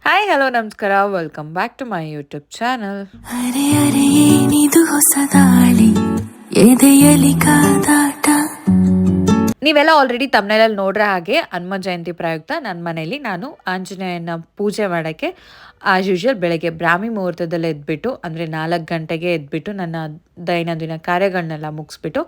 Hi hello ನಮಸ್ಕಾರ, welcome back to my YouTube channel. ಅರೆ ಅರೆ ಏನಿದು ಹೊಸ ದಾಳಿ ಎದೆಯಲಿ ಕಾದಾಟ. ನೀವೆಲ್ಲ ಆಲ್ರೆಡಿ ತಮ್ಮನೇಲಿ ನೋಡ್ರೆ ಹಾಗೆ ಹನುಮ ಜಯಂತಿ ಪ್ರಯುಕ್ತ ನನ್ನ ಮನೇಲಿ ನಾನು ಆಂಜನೇಯನ ಪೂಜೆ ಮಾಡೋಕ್ಕೆ ಆಸ್ ಯೂಶುವಲ್ ಬೆಳಗ್ಗೆ ಬ್ರಾಹ್ಮಿ ಮುಹೂರ್ತದಲ್ಲಿ ಎದ್ಬಿಟ್ಟು ಅಂದರೆ 4 ಗಂಟೆಗೆ ಎದ್ಬಿಟ್ಟು ನನ್ನ ದೈನಂದಿನ ಕಾರ್ಯಗಳನ್ನೆಲ್ಲ ಮುಗಿಸ್ಬಿಟ್ಟು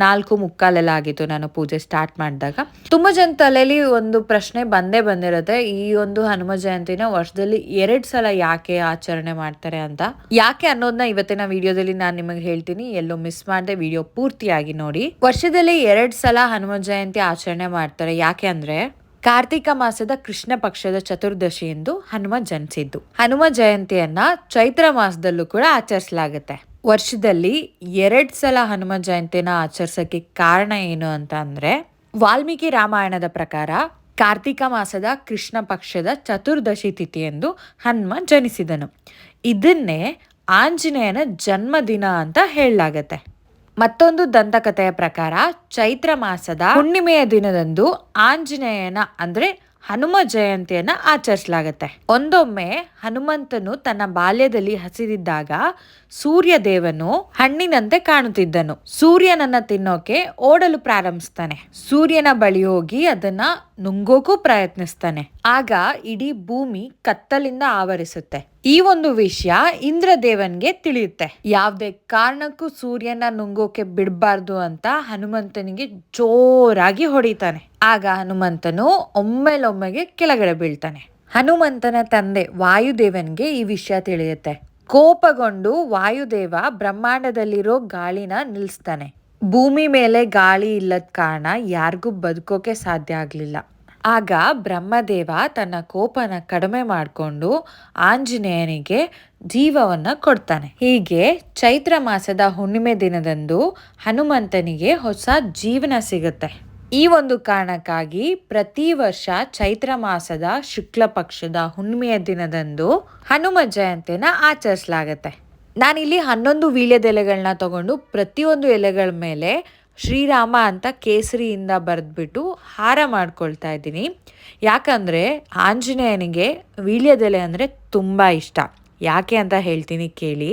4:45 ಆಗಿತ್ತು ನಾನು ಪೂಜೆ ಸ್ಟಾರ್ಟ್ ಮಾಡಿದಾಗ. ತುಂಬ ಜನ ತಲೆಯಲ್ಲಿ ಒಂದು ಪ್ರಶ್ನೆ ಬಂದಿರುತ್ತೆ, ಈ ಒಂದು ಹನುಮ ಜಯಂತಿನ ವರ್ಷದಲ್ಲಿ 2 ಸಲ ಯಾಕೆ ಆಚರಣೆ ಮಾಡ್ತಾರೆ ಅಂತ. ಯಾಕೆ ಅನ್ನೋದನ್ನ ಇವತ್ತಿನ ವಿಡಿಯೋದಲ್ಲಿ ನಾನು ನಿಮಗೆ ಹೇಳ್ತೀನಿ, ಎಲ್ಲೋ ಮಿಸ್ ಮಾಡದೆ ವಿಡಿಯೋ ಪೂರ್ತಿಯಾಗಿ ನೋಡಿ. ವರ್ಷದಲ್ಲಿ 2 ಸಲ ಹನುಮ ಜಯಂತಿ ಆಚರಣೆ ಮಾಡ್ತಾರೆ. ಯಾಕೆ ಅಂದ್ರೆ ಕಾರ್ತಿಕ ಮಾಸದ ಕೃಷ್ಣ ಪಕ್ಷದ ಚತುರ್ದಶಿ ಎಂದು ಹನುಮ ಜನಿಸಿದ್ದು. ಹನುಮ ಜಯಂತಿಯನ್ನ ಚೈತ್ರ ಮಾಸದಲ್ಲೂ ಕೂಡ ಆಚರಿಸಲಾಗುತ್ತೆ. ವರ್ಷದಲ್ಲಿ 2 ಸಲ ಹನುಮ ಜಯಂತಿನ ಆಚರಿಸಕ್ಕೆ ಕಾರಣ ಏನು ಅಂತ ಅಂದ್ರೆ, ವಾಲ್ಮೀಕಿ ರಾಮಾಯಣದ ಪ್ರಕಾರ ಕಾರ್ತಿಕ ಮಾಸದ ಕೃಷ್ಣ ಪಕ್ಷದ ಚತುರ್ದಶಿ ತಿಥಿ ಎಂದು ಹನುಮ ಜನಿಸಿದನು. ಇದನ್ನೇ ಆಂಜನೇಯನ ಜನ್ಮದಿನ ಅಂತ ಹೇಳಲಾಗತ್ತೆ. ಮತ್ತೊಂದು ದಂತಕಥೆಯ ಪ್ರಕಾರ ಚೈತ್ರ ಮಾಸದ ಹುಣ್ಣಿಮೆಯ ದಿನದಂದು ಆಂಜನೇಯನ ಅಂದ್ರೆ ಹನುಮ ಜಯಂತಿಯನ್ನ ಆಚರಿಸಲಾಗತ್ತೆ. ಒಂದೊಮ್ಮೆ ಹನುಮಂತನು ತನ್ನ ಬಾಲ್ಯದಲ್ಲಿ ಹಸಿದಿದ್ದಾಗ ಸೂರ್ಯ ದೇವನು ಹಣ್ಣಿನಂತೆ ಕಾಣುತ್ತಿದ್ದನು. ಸೂರ್ಯನನ್ನ ತಿನ್ನೋಕೆ ಓಡಲು ಪ್ರಾರಂಭಿಸ್ತಾನೆ. ಸೂರ್ಯನ ಬಳಿ ಹೋಗಿ ಅದನ್ನ ನುಂಗೋಕು ಪ್ರಯತ್ನಿಸ್ತಾನೆ. ಆಗ ಇಡೀ ಭೂಮಿ ಕತ್ತಲಿಂದ ಆವರಿಸುತ್ತೆ. ಈ ಒಂದು ವಿಷಯ ಇಂದ್ರದೇವನ್ಗೆ ತಿಳಿಯುತ್ತೆ. ಯಾವುದೇ ಕಾರಣಕ್ಕೂ ಸೂರ್ಯನ ನುಂಗೋಕೆ ಬಿಡಬಾರ್ದು ಅಂತ ಹನುಮಂತನಿಗೆ ಜೋರಾಗಿ ಹೊಡಿತಾನೆ. ಆಗ ಹನುಮಂತನು ಒಮ್ಮೆಗೆ ಕೆಳಗಡೆ ಬೀಳ್ತಾನೆ. ಹನುಮಂತನ ತಂದೆ ವಾಯುದೇವನ್ಗೆ ಈ ವಿಷಯ ತಿಳಿಯುತ್ತೆ. ಕೋಪಗೊಂಡು ವಾಯುದೇವ ಬ್ರಹ್ಮಾಂಡದಲ್ಲಿರೋ ಗಾಳಿನ ನಿಲ್ಲಿಸ್ತಾನೆ. ಭೂಮಿ ಮೇಲೆ ಗಾಳಿ ಇಲ್ಲದ ಕಾರಣ ಯಾರಿಗೂ ಬದುಕೋಕೆ ಸಾಧ್ಯ ಆಗ್ಲಿಲ್ಲ. ಆಗ ಬ್ರಹ್ಮದೇವ ತನ್ನ ಕೋಪನ ಕಡಿಮೆ ಮಾಡಿಕೊಂಡು ಆಂಜನೇಯನಿಗೆ ಜೀವವನ್ನ ಕೊಡ್ತಾನೆ. ಹೀಗೆ ಚೈತ್ರ ಮಾಸದ ಹುಣ್ಣಿಮೆ ದಿನದಂದು ಹನುಮಂತನಿಗೆ ಹೊಸ ಜೀವನ ಸಿಗುತ್ತೆ. ಈ ಒಂದು ಕಾರಣಕ್ಕಾಗಿ ಪ್ರತಿ ವರ್ಷ ಚೈತ್ರ ಮಾಸದ ಶುಕ್ಲ ಪಕ್ಷದ ಹುಣ್ಣಿಮೆಯ ದಿನದಂದು ಹನುಮ ಜಯಂತಿನ ಆಚರಿಸಲಾಗತ್ತೆ. ನಾನಿಲ್ಲಿ 11 ವೀಳ್ಯದೆಲೆಗಳನ್ನ ತಗೊಂಡು ಪ್ರತಿಯೊಂದು ಎಲೆಗಳ ಮೇಲೆ ಶ್ರೀರಾಮ ಅಂತ ಕೇಸರಿಯಿಂದ ಬರೆದ್ಬಿಟ್ಟು ಹಾರ ಮಾಡ್ಕೊಳ್ತಾ ಇದ್ದೀನಿ. ಯಾಕಂದರೆ ಆಂಜನೇಯನಿಗೆ ವೀಳ್ಯದೆಲೆ ಅಂದರೆ ತುಂಬ ಇಷ್ಟ. ಯಾಕೆ ಅಂತ ಹೇಳ್ತೀನಿ ಕೇಳಿ.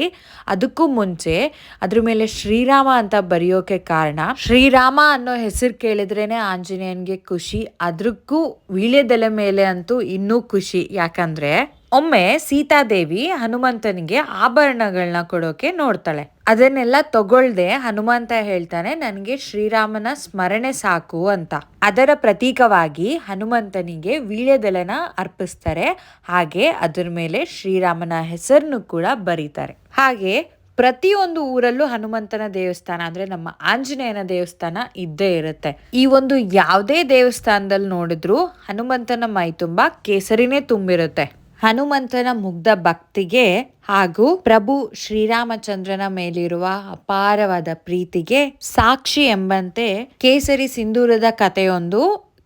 ಅದಕ್ಕೂ ಮುಂಚೆ ಅದ್ರ ಮೇಲೆ ಶ್ರೀರಾಮ ಅಂತ ಬರೆಯೋಕೆ ಕಾರಣ, ಶ್ರೀರಾಮ ಅನ್ನೋ ಹೆಸರು ಕೇಳಿದ್ರೇನೆ ಆಂಜನೇಯನ್ಗೆ ಖುಷಿ. ಅದಕ್ಕೂ ವೀಳ್ಯದೆಲೆ ಮೇಲೆ ಅಂತೂ ಇನ್ನೂ ಖುಷಿ. ಯಾಕಂದ್ರೆ ಒಮ್ಮೆ ಸೀತಾದೇವಿ ಹನುಮಂತನಿಗೆ ಆಭರಣಗಳನ್ನ ಕೊಡೋಕೆ ನೋಡ್ತಾಳೆ. ಅದನ್ನೆಲ್ಲ ತಗೊಳ್ದೆ ಹನುಮಂತ ಹೇಳ್ತಾನೆ, ನನಗೆ ಶ್ರೀರಾಮನ ಸ್ಮರಣೆ ಸಾಕು ಅಂತ. ಅದರ ಪ್ರತೀಕವಾಗಿ ಹನುಮಂತನಿಗೆ ವೀಳ್ಯದೆಲೆನ ಅರ್ಪಿಸ್ತಾರೆ. ಹಾಗೆ ಅದ್ರ ಮೇಲೆ ಶ್ರೀರಾಮನ ಹೆಸರನ್ನು ಕೂಡ ಬರೀತಾರೆ. ಹಾಗೆ ಪ್ರತಿಯೊಂದು ಊರಲ್ಲೂ ಹನುಮಂತನ ದೇವಸ್ಥಾನ ಅಂದ್ರೆ ನಮ್ಮ ಆಂಜನೇಯನ ದೇವಸ್ಥಾನ ಇದ್ದೇ ಇರುತ್ತೆ. ಈ ಒಂದು ಯಾವುದೇ ದೇವಸ್ಥಾನದಲ್ಲಿ ನೋಡಿದ್ರು ಹನುಮಂತನ ಮೈ ತುಂಬಾ ಕೇಸರಿನೇ ತುಂಬಿರುತ್ತೆ. ಹನುಮಂತನ ಮುಗ್ಧ ಭಕ್ತಿಗೆ ಹಾಗೂ ಪ್ರಭು ಶ್ರೀರಾಮಚಂದ್ರನ ಮೇಲಿರುವ ಅಪಾರವಾದ ಪ್ರೀತಿಗೆ ಸಾಕ್ಷಿ ಎಂಬಂತೆ ಕೇಸರಿ ಸಿಂಧೂರದ ಕಥೆಯೊಂದು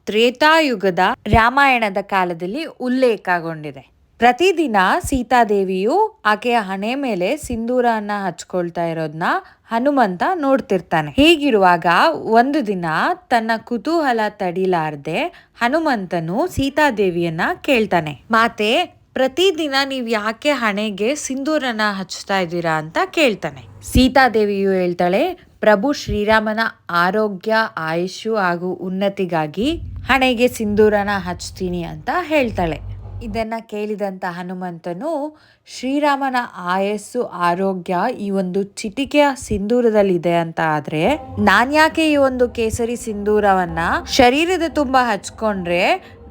ತ್ರೇತಾಯುಗದ ರಾಮಾಯಣದ ಕಾಲದಲ್ಲಿ ಉಲ್ಲೇಖಗೊಂಡಿದೆ. ಪ್ರತಿದಿನ ಸೀತಾದೇವಿಯು ಆಕೆಯ ಹಣೆ ಮೇಲೆ ಸಿಂಧೂರನ್ನ ಹಚ್ಕೊಳ್ತಾ ಇರೋದನ್ನ ಹನುಮಂತ ನೋಡ್ತಿರ್ತಾನೆ. ಹೀಗಿರುವಾಗ ಒಂದು ದಿನ ತನ್ನ ಕುತೂಹಲ ತಡಿಲಾರ್ದೆ ಹನುಮಂತನು ಸೀತಾದೇವಿಯನ್ನ ಕೇಳ್ತಾನೆ, ಮಾತೆ, ಪ್ರತಿದಿನ ನೀವ್ ಯಾಕೆ ಹಣೆಗೆ ಸಿಂಧೂರನ ಹಚ್ತಾ ಇದ್ದೀರಾ ಅಂತ ಕೇಳ್ತಾನೆ. ಸೀತಾದೇವಿಯು ಹೇಳ್ತಾಳೆ, ಪ್ರಭು ಶ್ರೀರಾಮನ ಆರೋಗ್ಯ, ಆಯುಷು ಹಾಗೂ ಉನ್ನತಿಗಾಗಿ ಹಣೆಗೆ ಸಿಂಧೂರನ ಹಚ್ತೀನಿ ಅಂತ ಹೇಳ್ತಾಳೆ. ಇದನ್ನ ಕೇಳಿದಂತ ಹನುಮಂತನು ಶ್ರೀರಾಮನ ಆಯಸ್ಸು, ಆರೋಗ್ಯ ಈ ಒಂದು ಚಿಟಿಕೆಯ ಸಿಂಧೂರದಲ್ಲಿದೆ ಅಂತ ಆದ್ರೆ ನಾನ್ಯಾಕೆ ಈ ಒಂದು ಕೇಸರಿ ಸಿಂಧೂರವನ್ನ ಶರೀರದ ತುಂಬಾ ಹಚ್ಕೊಂಡ್ರೆ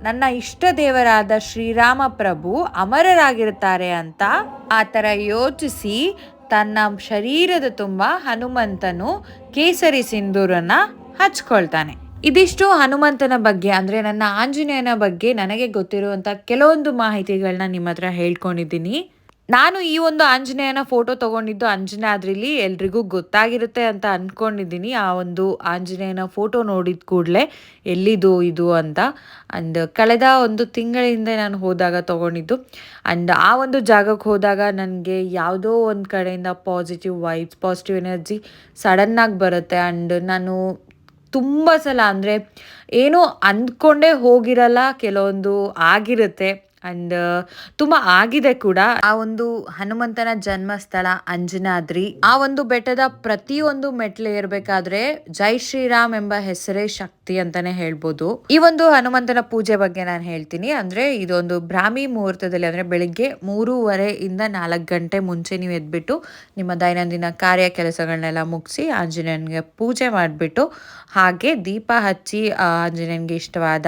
ನನ್ನ ಇಷ್ಟ ದೇವರಾದ ಶ್ರೀರಾಮ ಪ್ರಭು ಅಮರರಾಗಿರ್ತಾರೆ ಅಂತ ಆತರ ಯೋಚಿಸಿ ತನ್ನ ಶರೀರದ ತುಂಬಾ ಹನುಮಂತನು ಕೇಸರಿ ಸಿಂಧೂರನ್ನ ಹಚ್ಕೊಳ್ತಾನೆ. ಇದಿಷ್ಟು ಹನುಮಂತನ ಬಗ್ಗೆ ಅಂದ್ರೆ ನನ್ನ ಆಂಜನೇಯನ ಬಗ್ಗೆ ನನಗೆ ಗೊತ್ತಿರುವಂತ ಕೆಲವೊಂದು ಮಾಹಿತಿಗಳನ್ನ ನಿಮ್ಮ ಹತ್ರ ಹೇಳ್ಕೊಂಡಿದ್ದೀನಿ. ನಾನು ಈ ಒಂದು ಆಂಜನೇಯನ ಫೋಟೋ ತಗೊಂಡಿದ್ದು ಅಂಜನಾದ್ರಿಲಿ ಎಲ್ರಿಗೂ ಗೊತ್ತಾಗಿರುತ್ತೆ ಅಂತ ಅನ್ಕೊಂಡಿದ್ದೀನಿ. ಆ ಒಂದು ಆಂಜನೇಯನ ಫೋಟೋ ನೋಡಿದ ಕೂಡಲೇ ಎಲ್ಲಿದು ಇದು ಅಂತ. ಅಂಡ್ ಕಳೆದ ಒಂದು ತಿಂಗಳಿಂದ ನಾನು ಹೋದಾಗ ತಗೊಂಡಿದ್ದು. ಅಂಡ್ ಆ ಒಂದು ಜಾಗಕ್ಕೆ ಹೋದಾಗ ನನಗೆ ಯಾವುದೋ ಒಂದು ಕಡೆಯಿಂದ ಪಾಸಿಟಿವ್ ವೈಬ್ಸ್, ಪಾಸಿಟಿವ್ ಎನರ್ಜಿ ಸಡನ್ನಾಗಿ ಬರುತ್ತೆ. ಅಂಡ್ ನಾನು ತುಂಬ ಸಲ ಅಂದರೆ ಏನೋ ಅಂದ್ಕೊಂಡೇ ಹೋಗಿರಲ್ಲ, ಕೆಲವೊಂದು ಆಗಿರುತ್ತೆ. ಅಂಡ್ ತುಂಬಾ ಆಗಿದೆ ಕೂಡ. ಆ ಒಂದು ಹನುಮಂತನ ಜನ್ಮಸ್ಥಳ ಅಂಜನಾದ್ರಿ, ಆ ಒಂದು ಬೆಟ್ಟದ ಪ್ರತಿಯೊಂದು ಮೆಟ್ಲು ಏರ್ಬೇಕಾದ್ರೆ ಜೈ ಶ್ರೀರಾಮ್ ಎಂಬ ಹೆಸರೇ ಶಕ್ತಿ ಅಂತಾನೆ ಹೇಳ್ಬೋದು. ಈ ಒಂದು ಹನುಮಂತನ ಪೂಜೆ ಬಗ್ಗೆ ನಾನು ಹೇಳ್ತೀನಿ. ಅಂದ್ರೆ ಇದೊಂದು ಬ್ರಾಹ್ಮಿ ಮುಹೂರ್ತದಲ್ಲಿ, ಅಂದ್ರೆ ಬೆಳಿಗ್ಗೆ 3:30 ಇಂದ 4 ಗಂಟೆ ಮುಂಚೆ ನೀವು ಎದ್ಬಿಟ್ಟು ನಿಮ್ಮ ದೈನಂದಿನ ಕಾರ್ಯ ಕೆಲಸಗಳನ್ನೆಲ್ಲ ಮುಗಿಸಿ ಆಂಜನೇಯನಿಗೆ ಪೂಜೆ ಮಾಡಿಬಿಟ್ಟು ಹಾಗೆ ದೀಪ ಹಚ್ಚಿ ಆಂಜನೇಯನಿಗೆ ಇಷ್ಟವಾದ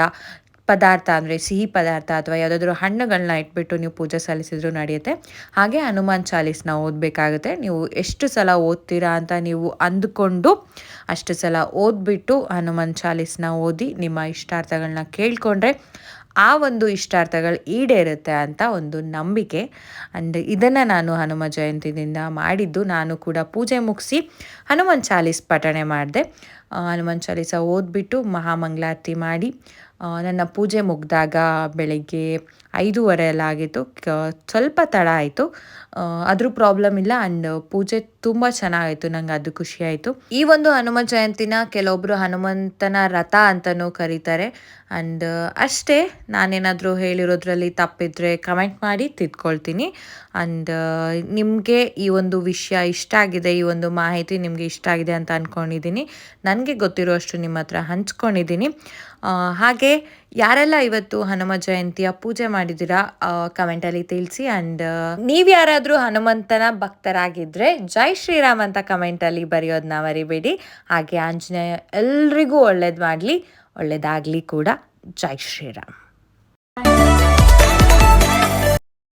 ಪದಾರ್ಥ ಅಂದರೆ ಸಿಹಿ ಪದಾರ್ಥ ಅಥವಾ ಯಾವುದಾದ್ರೂ ಹಣ್ಣುಗಳನ್ನ ಇಟ್ಬಿಟ್ಟು ನೀವು ಪೂಜೆ ಸಲ್ಲಿಸಿದ್ರು ನಡೆಯುತ್ತೆ. ಹಾಗೆ ಹನುಮಾನ್ ಚಾಲೀಸ್ನ ಓದಬೇಕಾಗುತ್ತೆ. ನೀವು ಎಷ್ಟು ಸಲ ಓದ್ತೀರಾ ಅಂತ ನೀವು ಅಂದುಕೊಂಡು ಅಷ್ಟು ಸಲ ಓದ್ಬಿಟ್ಟು ಹನುಮಾನ್ ಚಾಲೀಸ್ನ ಓದಿ ನಿಮ್ಮ ಇಷ್ಟಾರ್ಥಗಳನ್ನ ಕೇಳಿಕೊಂಡ್ರೆ ಆ ಒಂದು ಇಷ್ಟಾರ್ಥಗಳು ಈಡೇರುತ್ತೆ ಅಂತ ಒಂದು ನಂಬಿಕೆ. ಆ್ಯಂಡ್ ಇದನ್ನು ನಾನು ಹನುಮ ಜಯಂತಿದಿಂದ ಮಾಡಿದ್ದು. ನಾನು ಕೂಡ ಪೂಜೆ ಮುಗಿಸಿ ಹನುಮಾನ್ ಚಾಲೀಸ್ ಪಠಣೆ ಮಾಡಿದೆ. ಹನುಮಾನ್ ಚಾಲೀಸ ಓದ್ಬಿಟ್ಟು ಮಹಾಮಂಗಳಾರತಿ ಮಾಡಿ ನನ್ನ ಪೂಜೆ ಮುಗಿದಾಗ ಬೆಳಗ್ಗೆ 5:30 ಎಲ್ಲ ಆಗಿತ್ತು. ಸ್ವಲ್ಪ ತಡ ಆಯಿತು, ಆದರೂ ಪ್ರಾಬ್ಲಮ್ ಇಲ್ಲ. ಆ್ಯಂಡ್ ಪೂಜೆ ತುಂಬ ಚೆನ್ನಾಗಾಯಿತು, ನಂಗೆ ಅದು ಖುಷಿ ಆಯಿತು. ಈ ಒಂದು ಹನುಮ ಜಯಂತಿನ ಕೆಲವೊಬ್ಬರು ಹನುಮಂತನ ರಥ ಅಂತಲೂ ಕರೀತಾರೆ. ಆ್ಯಂಡ್ ಅಷ್ಟೇ, ನಾನೇನಾದರೂ ಹೇಳಿರೋದ್ರಲ್ಲಿ ತಪ್ಪಿದ್ರೆ ಕಮೆಂಟ್ ಮಾಡಿ ತಿದ್ಕೊಳ್ತೀನಿ. ಆ್ಯಂಡ್ ನಿಮಗೆ ಈ ಒಂದು ವಿಷಯ ಇಷ್ಟ ಆಗಿದೆ, ಈ ಒಂದು ಮಾಹಿತಿ ನಿಮಗೆ ಇಷ್ಟ ಆಗಿದೆ ಅಂತ ಅಂದ್ಕೊಂಡಿದ್ದೀನಿ. ನನಗೆ ಗೊತ್ತಿರೋಷ್ಟು ನಿಮ್ಮ ಹತ್ರ ಹಂಚ್ಕೊಂಡಿದ್ದೀನಿ. ಹಾಗೆ ಯಾರೆಲ್ಲ ಇವತ್ತು ಹನುಮ ಜಯಂತಿಯ ಪೂಜೆ ಮಾಡಿದ್ದೀರಾ ಕಮೆಂಟಲ್ಲಿ ತಿಳಿಸಿ. ಆ್ಯಂಡ್ ನೀವು ಯಾರಾದರೂ ಹನುಮಂತನ ಭಕ್ತರಾಗಿದ್ದರೆ ಜೈ ಶ್ರೀರಾಮ್ ಅಂತ ಕಮೆಂಟಲ್ಲಿ ಬರೆಯೋದನ್ನ ಮರಿಬೇಡಿ. ಹಾಗೆ ಆಂಜನೇಯ ಎಲ್ರಿಗೂ ಒಳ್ಳೇದು ಮಾಡಲಿ, ಒಳ್ಳೇದಾಗಲಿ ಕೂಡ. ಜೈ ಶ್ರೀರಾಮ್.